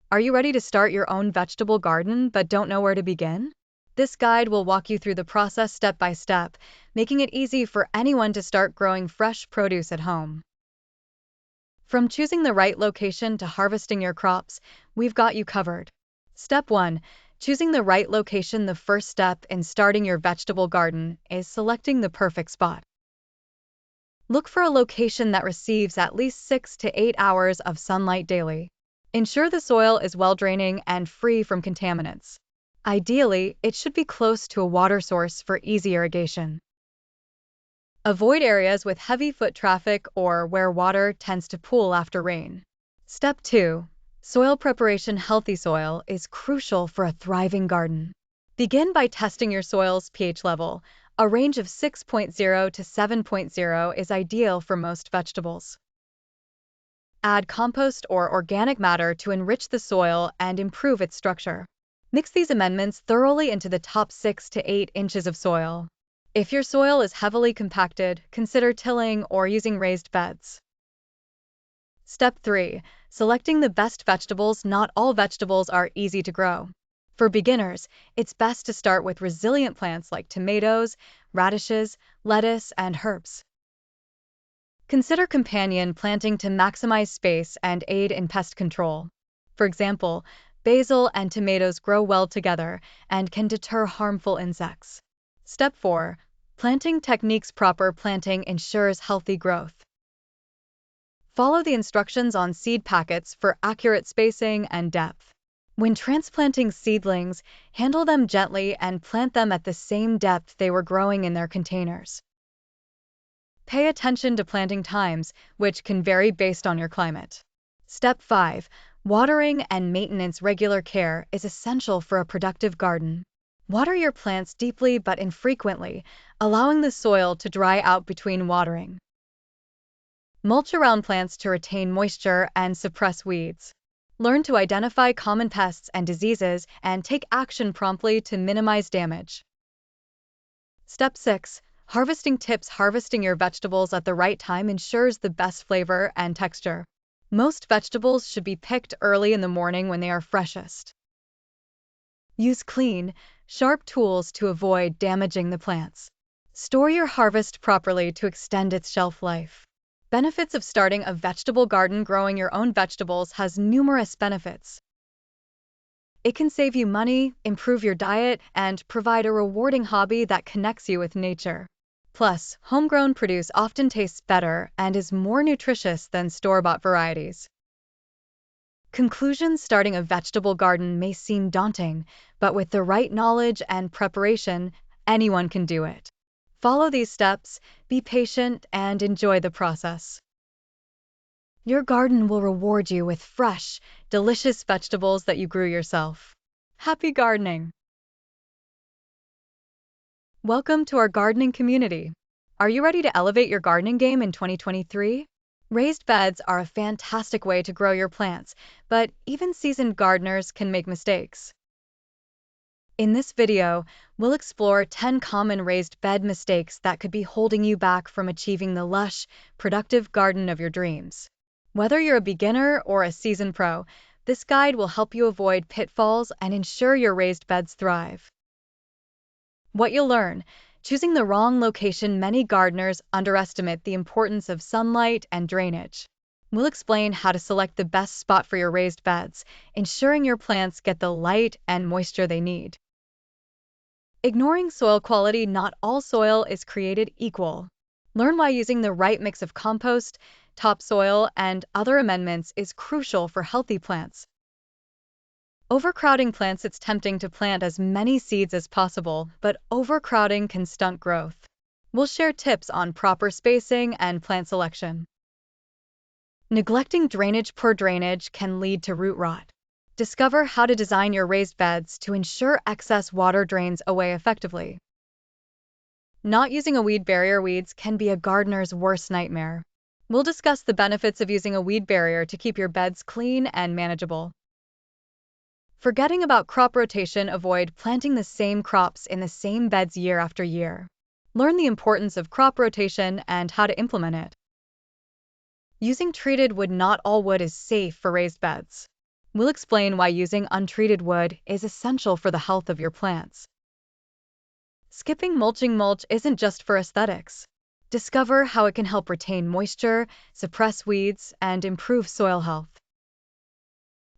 Are you ready to start your own vegetable garden but don't know where to begin? This guide will walk you through the process step by step, making it easy for anyone to start growing fresh produce at home. From choosing the right location to harvesting your crops, we've got you covered. Step 1. Choosing the right location. The first step in starting your vegetable garden is selecting the perfect spot. Look for a location that receives at least 6 to 8 hours of sunlight daily. Ensure the soil is well-draining and free from contaminants. Ideally, it should be close to a water source for easy irrigation. Avoid areas with heavy foot traffic or where water tends to pool after rain. Step 2. Soil preparation. Healthy soil is crucial for a thriving garden. Begin by testing your soil's pH level. A range of 6.0 to 7.0 is ideal for most vegetables. Add compost or organic matter to enrich the soil and improve its structure. Mix these amendments thoroughly into the top 6 to 8 inches of soil. If your soil is heavily compacted, consider tilling or using raised beds. Step 3. Selecting the best vegetables. Not all vegetables are easy to grow. For beginners, it's best to start with resilient plants like tomatoes, radishes, lettuce, and herbs. Consider companion planting to maximize space and aid in pest control. For example, basil and tomatoes grow well together and can deter harmful insects. Step 4. Planting techniques. Proper planting ensures healthy growth. Follow the instructions on seed packets for accurate spacing and depth. When transplanting seedlings, handle them gently and plant them at the same depth they were growing in their containers. Pay attention to planting times, which can vary based on your climate. Step 5. Watering and maintenance. Regular care is essential for a productive garden. Water your plants deeply but infrequently, allowing the soil to dry out between watering. Mulch around plants to retain moisture and suppress weeds. Learn to identify common pests and diseases and take action promptly to minimize damage. Step 6. Harvesting tips. Harvesting your vegetables at the right time ensures the best flavor and texture. Most vegetables should be picked early in the morning when they are freshest. Use clean, sharp tools to avoid damaging the plants. Store your harvest properly to extend its shelf life. Benefits of starting a vegetable garden. Growing your own vegetables has numerous benefits. It can save you money, improve your diet, and provide a rewarding hobby that connects you with nature. Plus, homegrown produce often tastes better and is more nutritious than store-bought varieties. Conclusion. Starting a vegetable garden may seem daunting, but with the right knowledge and preparation, anyone can do it. Follow these steps, be patient, and enjoy the process. Your garden will reward you with fresh, delicious vegetables that you grew yourself. Happy gardening! Welcome to our gardening community. Are you ready to elevate your gardening game in 2023? Raised beds are a fantastic way to grow your plants, but even seasoned gardeners can make mistakes. In this video, we'll explore 10 common raised bed mistakes that could be holding you back from achieving the lush, productive garden of your dreams. Whether you're a beginner or a seasoned pro, this guide will help you avoid pitfalls and ensure your raised beds thrive. What you'll learn: choosing the wrong location. Many gardeners underestimate the importance of sunlight and drainage. We'll explain how to select the best spot for your raised beds, ensuring your plants get the light and moisture they need. Ignoring soil quality. Not all soil is created equal. Learn why using the right mix of compost, topsoil, and other amendments is crucial for healthy plants. Overcrowding plants. It's tempting to plant as many seeds as possible, but overcrowding can stunt growth. We'll share tips on proper spacing and plant selection. Neglecting drainage. Poor drainage can lead to root rot. Discover how to design your raised beds to ensure excess water drains away effectively. Not using a weed barrier. Weeds can be a gardener's worst nightmare. We'll discuss the benefits of using a weed barrier to keep your beds clean and manageable. Forgetting about crop rotation. Avoid planting the same crops in the same beds year after year. Learn the importance of crop rotation and how to implement it. Using treated wood. Not all wood is safe for raised beds. We'll explain why using untreated wood is essential for the health of your plants. Skipping mulch isn't just for aesthetics. Discover how it can help retain moisture, suppress weeds, and improve soil health.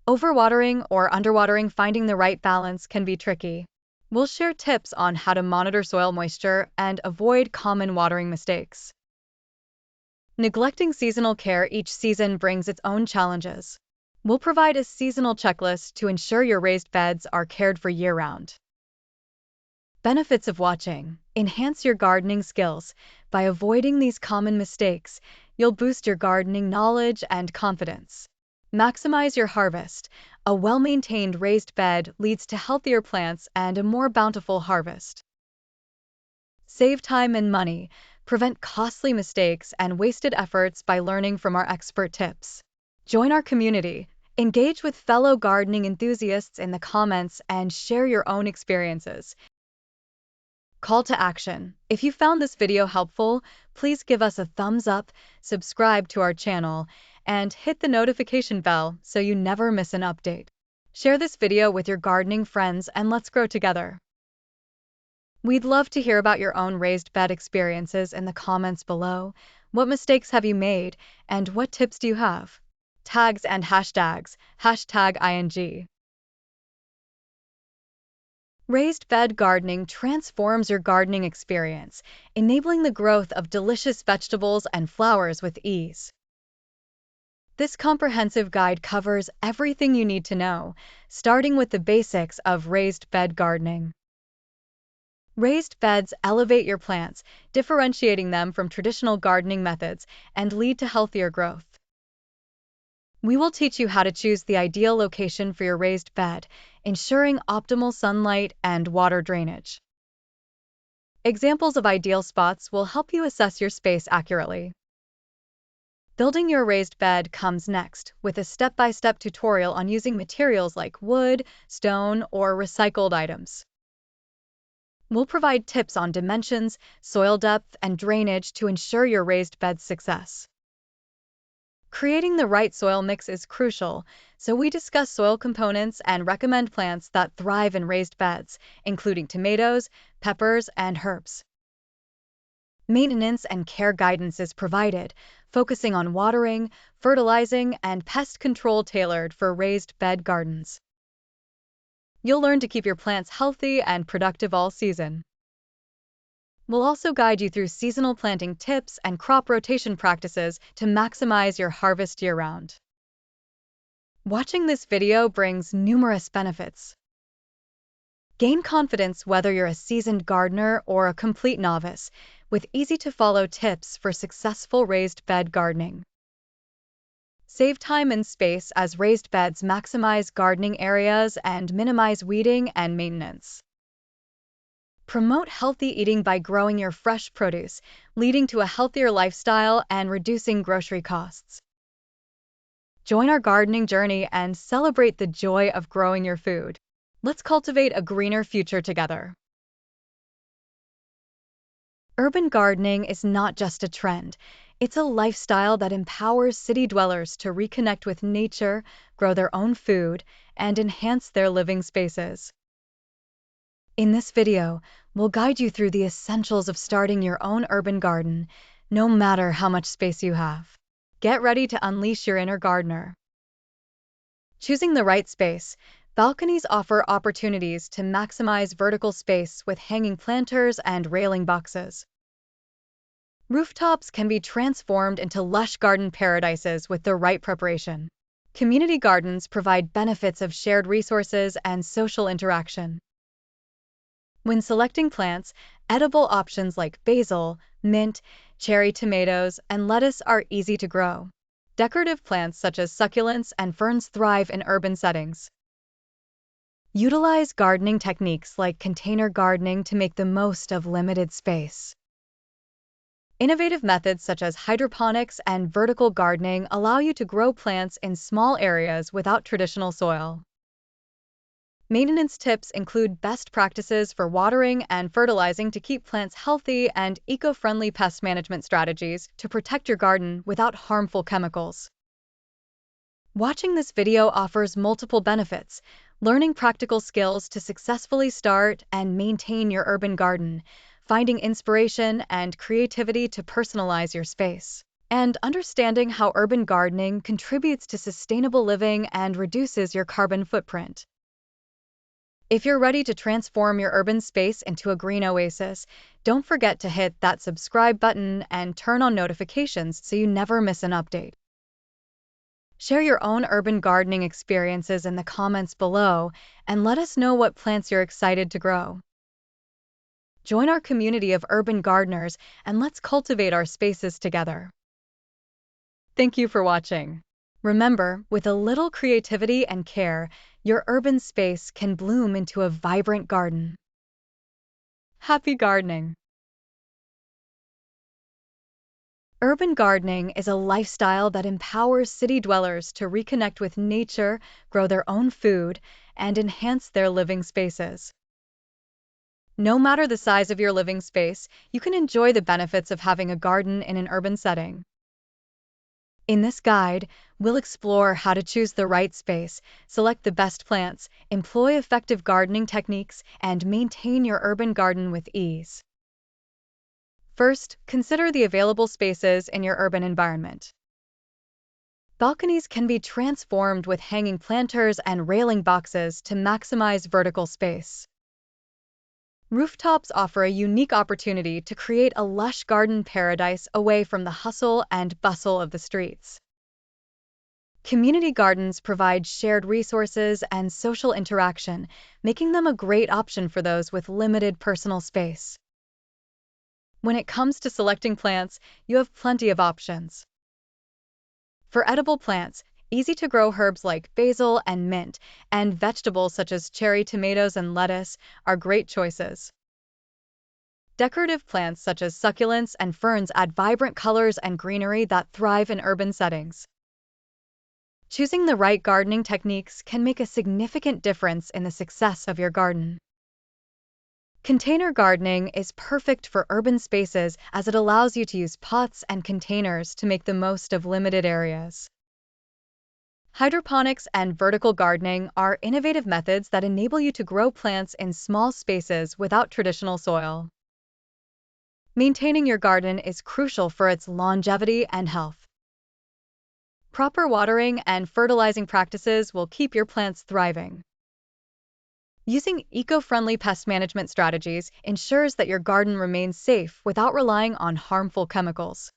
Overwatering or underwatering, finding the right balance can be tricky. We'll share tips on how to monitor soil moisture and avoid common watering mistakes. Neglecting seasonal care, each season brings its own challenges. We'll provide a seasonal checklist to ensure your raised beds are cared for year-round. Benefits of watching: enhance your gardening skills. By avoiding these common mistakes, you'll boost your gardening knowledge and confidence. Maximize your harvest. A well-maintained raised bed leads to healthier plants and a more bountiful harvest. Save time and money. Prevent costly mistakes and wasted efforts by learning from our expert tips. Join our community. Engage with fellow gardening enthusiasts in the comments and share your own experiences. Call to action: if you found this video helpful, please give us a thumbs up, subscribe to our channel, and hit the notification bell so you never miss an update. Share this video with your gardening friends and let's grow together. We'd love to hear about your own raised bed experiences in the comments below. What mistakes have you made, and what tips do you have? Tags and hashtags, #ING. Raised bed gardening transforms your gardening experience, enabling the growth of delicious vegetables and flowers with ease. This comprehensive guide covers everything you need to know, starting with the basics of raised bed gardening. Raised beds elevate your plants, differentiating them from traditional gardening methods and lead to healthier growth. We will teach you how to choose the ideal location for your raised bed, ensuring optimal sunlight and water drainage. Examples of ideal spots will help you assess your space accurately. Building your raised bed comes next, with a step-by-step tutorial on using materials like wood, stone, or recycled items. We'll provide tips on dimensions, soil depth, and drainage to ensure your raised bed's success. Creating the right soil mix is crucial, so we discuss soil components and recommend plants that thrive in raised beds, including tomatoes, peppers, and herbs. Maintenance and care guidance is provided, focusing on watering, fertilizing, and pest control tailored for raised bed gardens. You'll learn to keep your plants healthy and productive all season. We'll also guide you through seasonal planting tips and crop rotation practices to maximize your harvest year-round. Watching this video brings numerous benefits. Gain confidence whether you're a seasoned gardener or a complete novice, with easy-to-follow tips for successful raised bed gardening. Save time and space as raised beds maximize gardening areas and minimize weeding and maintenance. Promote healthy eating by growing your fresh produce, leading to a healthier lifestyle and reducing grocery costs. Join our gardening journey and celebrate the joy of growing your food. Let's cultivate a greener future together. Urban gardening is not just a trend, it's a lifestyle that empowers city dwellers to reconnect with nature, grow their own food, and enhance their living spaces. In this video, we'll guide you through the essentials of starting your own urban garden, no matter how much space you have. Get ready to unleash your inner gardener. Choosing the right space. Balconies offer opportunities to maximize vertical space with hanging planters and railing boxes. Rooftops can be transformed into lush garden paradises with the right preparation. Community gardens provide benefits of shared resources and social interaction. When selecting plants, edible options like basil, mint, cherry tomatoes, and lettuce are easy to grow. Decorative plants such as succulents and ferns thrive in urban settings. Utilize gardening techniques like container gardening to make the most of limited space. Innovative methods such as hydroponics and vertical gardening allow you to grow plants in small areas without traditional soil. Maintenance tips include best practices for watering and fertilizing to keep plants healthy and eco-friendly pest management strategies to protect your garden without harmful chemicals. Watching this video offers multiple benefits: learning practical skills to successfully start and maintain your urban garden, finding inspiration and creativity to personalize your space, and understanding how urban gardening contributes to sustainable living and reduces your carbon footprint. If you're ready to transform your urban space into a green oasis, don't forget to hit that subscribe button and turn on notifications so you never miss an update. Share your own urban gardening experiences in the comments below and let us know what plants you're excited to grow. Join our community of urban gardeners and let's cultivate our spaces together. Thank you for watching. Remember, with a little creativity and care, your urban space can bloom into a vibrant garden. Happy gardening! Urban gardening is a lifestyle that empowers city dwellers to reconnect with nature, grow their own food, and enhance their living spaces. No matter the size of your living space, you can enjoy the benefits of having a garden in an urban setting. In this guide, we'll explore how to choose the right space, select the best plants, employ effective gardening techniques, and maintain your urban garden with ease. First, consider the available spaces in your urban environment. Balconies can be transformed with hanging planters and railing boxes to maximize vertical space. Rooftops offer a unique opportunity to create a lush garden paradise away from the hustle and bustle of the streets. Community gardens provide shared resources and social interaction, making them a great option for those with limited personal space. When it comes to selecting plants, you have plenty of options. For edible plants, easy-to-grow herbs like basil and mint, and vegetables such as cherry tomatoes and lettuce are great choices. Decorative plants such as succulents and ferns add vibrant colors and greenery that thrive in urban settings. Choosing the right gardening techniques can make a significant difference in the success of your garden. Container gardening is perfect for urban spaces as it allows you to use pots and containers to make the most of limited areas. Hydroponics and vertical gardening are innovative methods that enable you to grow plants in small spaces without traditional soil. Maintaining your garden is crucial for its longevity and health. Proper watering and fertilizing practices will keep your plants thriving. Using eco-friendly pest management strategies ensures that your garden remains safe without relying on harmful chemicals.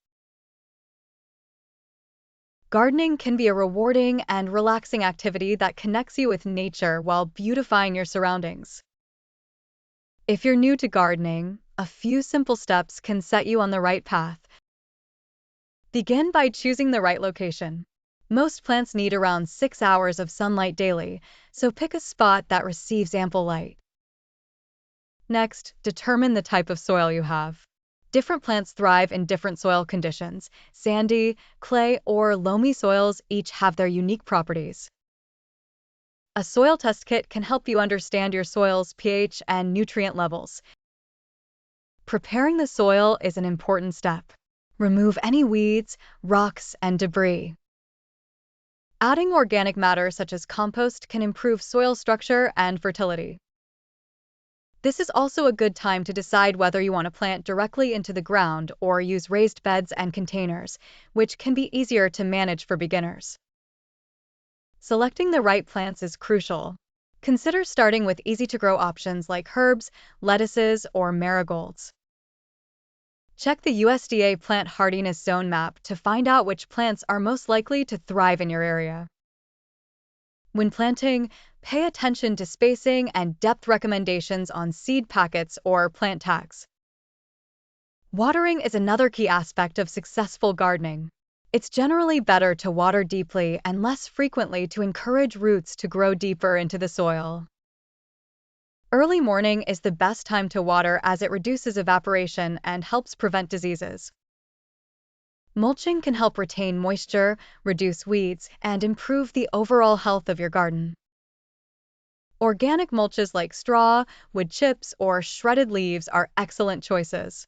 Gardening can be a rewarding and relaxing activity that connects you with nature while beautifying your surroundings. If you're new to gardening, a few simple steps can set you on the right path. Begin by choosing the right location. Most plants need around 6 hours of sunlight daily, so pick a spot that receives ample light. Next, determine the type of soil you have. Different plants thrive in different soil conditions. Sandy, clay, or loamy soils each have their unique properties. A soil test kit can help you understand your soil's pH and nutrient levels. Preparing the soil is an important step. Remove any weeds, rocks, and debris. Adding organic matter such as compost can improve soil structure and fertility. This is also a good time to decide whether you want to plant directly into the ground or use raised beds and containers, which can be easier to manage for beginners. Selecting the right plants is crucial. Consider starting with easy-to-grow options like herbs, lettuces, or marigolds. Check the USDA Plant Hardiness Zone map to find out which plants are most likely to thrive in your area. When planting, pay attention to spacing and depth recommendations on seed packets or plant tags. Watering is another key aspect of successful gardening. It's generally better to water deeply and less frequently to encourage roots to grow deeper into the soil. Early morning is the best time to water as it reduces evaporation and helps prevent diseases. Mulching can help retain moisture, reduce weeds, and improve the overall health of your garden. Organic mulches like straw, wood chips, or shredded leaves are excellent choices.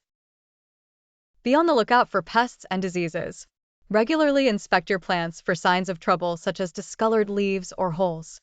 Be on the lookout for pests and diseases. Regularly inspect your plants for signs of trouble such as discolored leaves or holes.